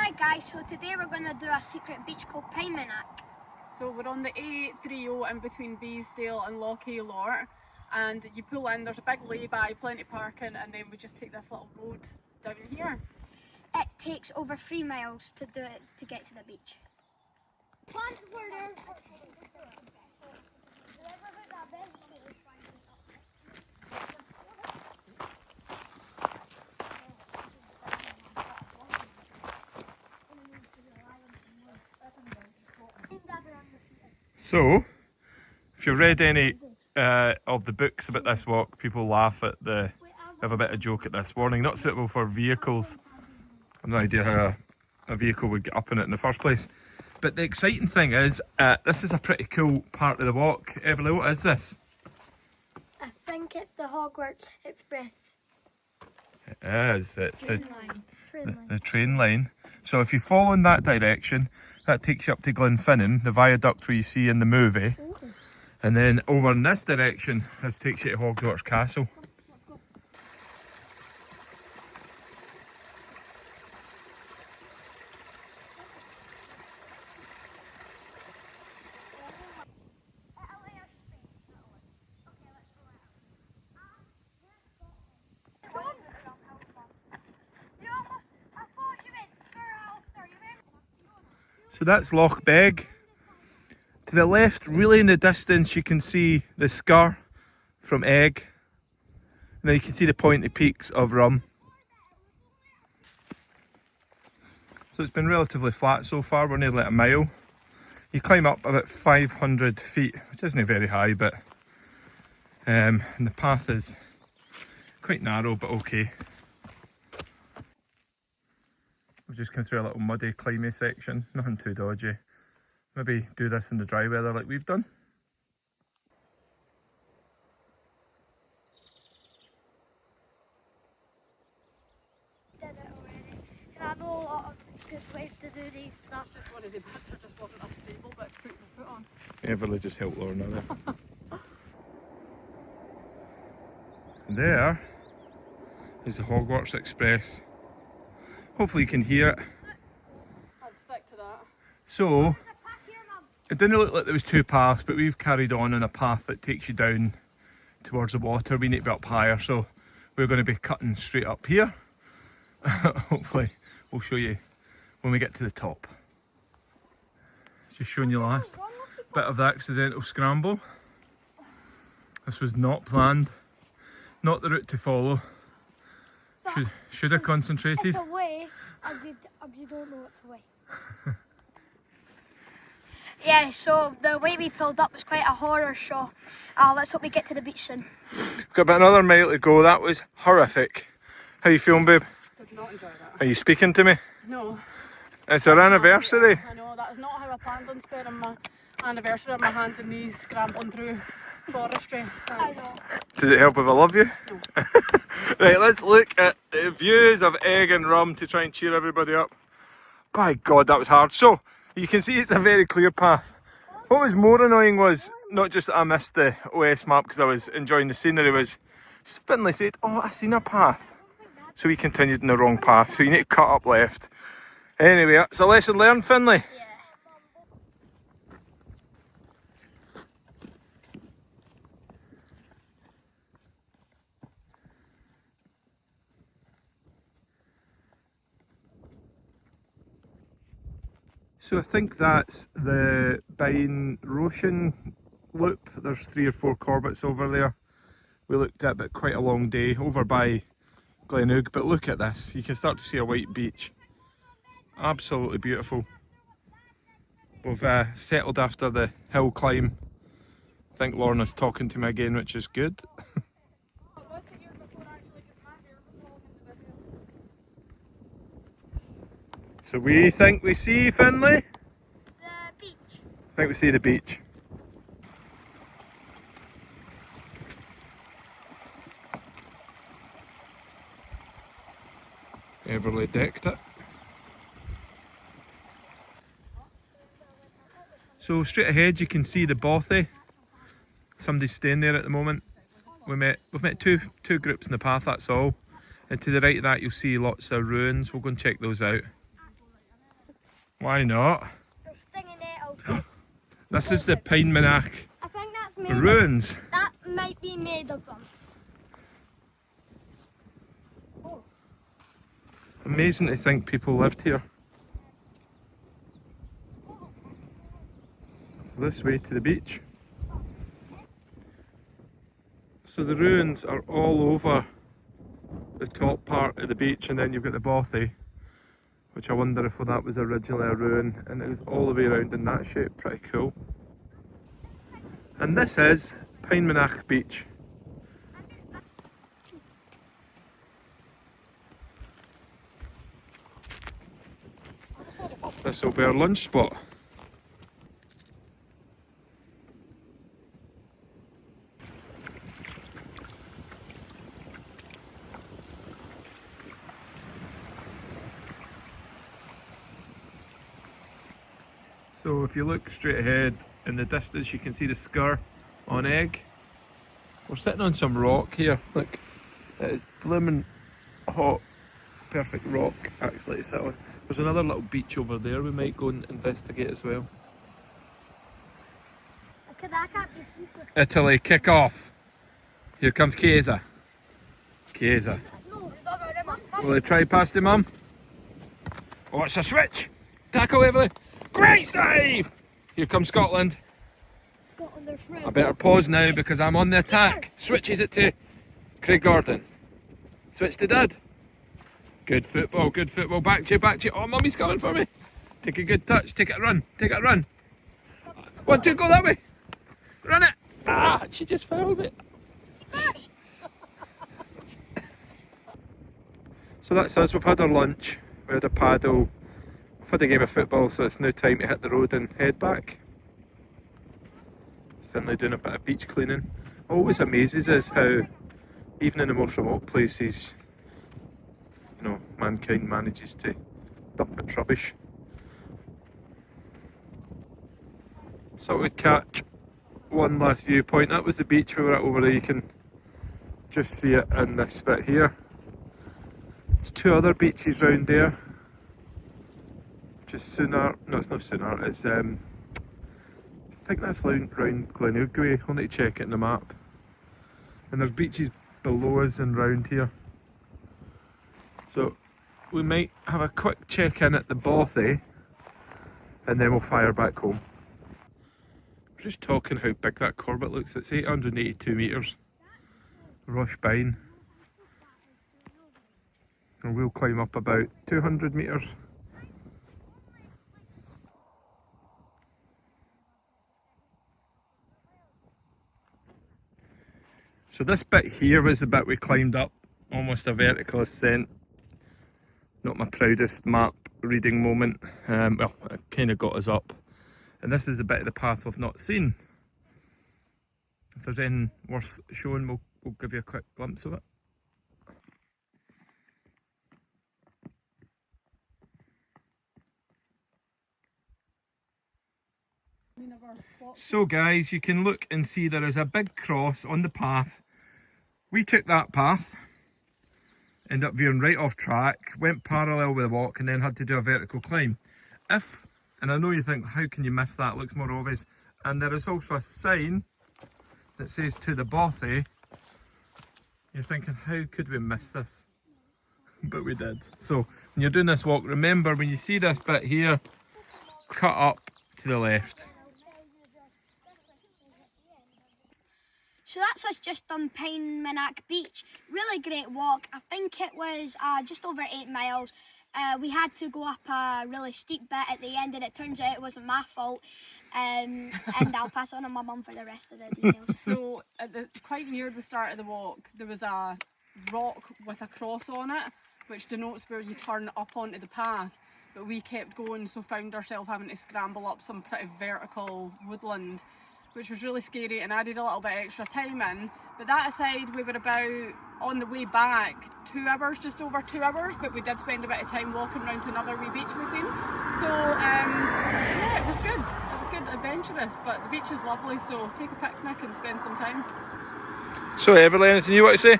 Hi guys, so today we're going to do a secret beach called Peanmeanach. So we're on the A30 in between Beesdale and Loch Lort, and you pull in, there's a big lay-by, plenty of parking, and then we just take this little road down here. It takes over 3 miles to do it to get to the beach. So, if you've read any of the books about this walk, people laugh at have a bit of joke at this. Warning, not suitable for vehicles. I've no idea how a vehicle would get up in it in the first place. But the exciting thing is, this is a pretty cool part of the walk. Everly, what is this? I think it's the Hogwarts Express. It is. It's Train the train line. So if you follow in that direction, that takes you up to Glenfinnan, the viaduct where you see in the movie. Ooh. And then over in this direction, this takes you to Hogwarts Castle. So that's Loch Beg. To the left, really in the distance, you can see the Scar from Egg. And then you can see the pointy peaks of Rum. So it's been relatively flat so far, we're nearly at a mile. You climb up about 500 feet, which isn't very high, but and the path is quite narrow, but okay. We've just come through a little muddy, climby section, nothing too dodgy. Maybe do this in the dry weather like we've done. Did it already. And I know a lot of good ways to do these stuff. Just one of the bits that just wasn't a stable bit to put your foot on. Everly just helped Lorna there. And there is the Hogwarts Express. Hopefully you can hear it. I'd stick to that. So, it didn't look like there was two paths, but we've carried on a path that takes you down towards the water. We need to be up higher, so we're going to be cutting straight up here. Hopefully we'll show you when we get to the top. Just showing you last bit of the accidental scramble. This was not planned, not the route to follow. Should have concentrated. It's a way, and you don't know it's a way. Yeah, so the way we pulled up was quite a horror show. Let's hope we get to the beach soon. We've got about another mile to go. That was horrific. How you feeling, babe? Did not enjoy that. Are you speaking to me? No. It's our anniversary. I know, that is not how I planned on spending my anniversary on my hands and knees scrambling through forestry. Thanks. I know. Does it help if I love you? No. Right, let's look at the views of Egg and Rum to try and cheer everybody up. By God, that was hard. So, you can see it's a very clear path. What was more annoying was, not just that I missed the OS map because I was enjoying the scenery, was Finlay said, oh, I seen a path. So we continued in the wrong path, so you need to cut up left. Anyway, it's a lesson learned, Finlay. Yeah. So I think that's the Bain Roshan loop. There's 3 or 4 Corbetts over there. We looked at, but quite a long day over by Glenugh. But look at this, you can start to see a white beach. Absolutely beautiful. We've settled after the hill climb. I think Lorna's talking to me again, which is good. So we think we see Finlay? The beach. I think we see the beach. Everly decked it. So straight ahead you can see the bothy. Somebody's staying there at the moment. We've met two groups in the path, that's all. And to the right of that you'll see lots of ruins. We'll go and check those out. Why not? There's stinging nettles. This is the Peanmeanach I think that's made ruins. that might be made of them. Oh. Amazing to think people lived here. So this way to the beach. So the ruins are all over the top part of the beach, and then you've got the bothy, which I wonder if that was originally a ruin, and it was all the way around in that shape. Pretty cool. And this is Peanmeanach Beach. This will be our lunch spot. So if you look straight ahead in the distance, you can see the Skur on Egg. We're sitting on some rock here. Look, it is blooming hot, perfect rock actually to sit on. There's another little beach over there we might go and investigate as well. Okay, that can't be super. Italy, kick off. Here comes Chiesa. Chiesa. No, stop it, Mum. Will they try past him, Mum? Oh, it's a switch. Tackle Evelyn. Great save! Here comes Scotland. Scotland are free. I better pause now because I'm on the attack. Switches it to Craig Gordon. Switch to Dad. Good football, good football. Back to you, back to you. Oh, Mummy's coming for me. Take a good touch, take it a run, take it a run. 1, 2, go that way. Run it. Ah, she just fouled it. So that's us, we've had our lunch. We had a paddle. We've had a game of football, so it's now time to hit the road and head back. Certainly doing a bit of beach cleaning. Always amazes us how, even in the most remote places, you know, mankind manages to dump its rubbish. So we'd catch one last viewpoint. That was the beach we were at over there. You can just see it in this bit here. There's 2 other beaches round there. Just Sunar, no, it's not Sunar, it's I think that's round Glenugie. I'll need to check it in the map. And there's beaches below us and round here. So we might have a quick check in at the bothy and then we'll fire back home. We're just talking how big that Corbett looks. It's 882 metres. Roshbine. And we'll climb up about 200 metres. So this bit here was the bit we climbed up, almost a vertical ascent. Not my proudest map reading moment. Well, it kind of got us up. And this is the bit of the path we've not seen. If there's anything worth showing, we'll give you a quick glimpse of it. So guys, you can look and see there is a big cross on the path. We took that path, ended up veering right off track, went parallel with the walk and then had to do a vertical climb. And I know you think, how can you miss that? It looks more obvious. And there is also a sign that says to the bothy. You're thinking, how could we miss this? But we did. So when you're doing this walk, remember when you see this bit here, cut up to the left. So that's us just on Peanmeanach Beach. Really great walk. I think it was just over 8 miles. We had to go up a really steep bit at the end and it turns out it wasn't my fault. And I'll pass on to my mum for the rest of the details. So quite near the start of the walk there was a rock with a cross on it which denotes where you turn up onto the path, but we kept going so found ourselves having to scramble up some pretty vertical woodland, which was really scary and added a little bit extra time in. But that aside, we were about, on the way back, 2 hours, just over 2 hours, but we did spend a bit of time walking around to another wee beach we've seen. So yeah, it was good. It was good, adventurous, but the beach is lovely, so take a picnic and spend some time. So Everly, anything you want to say?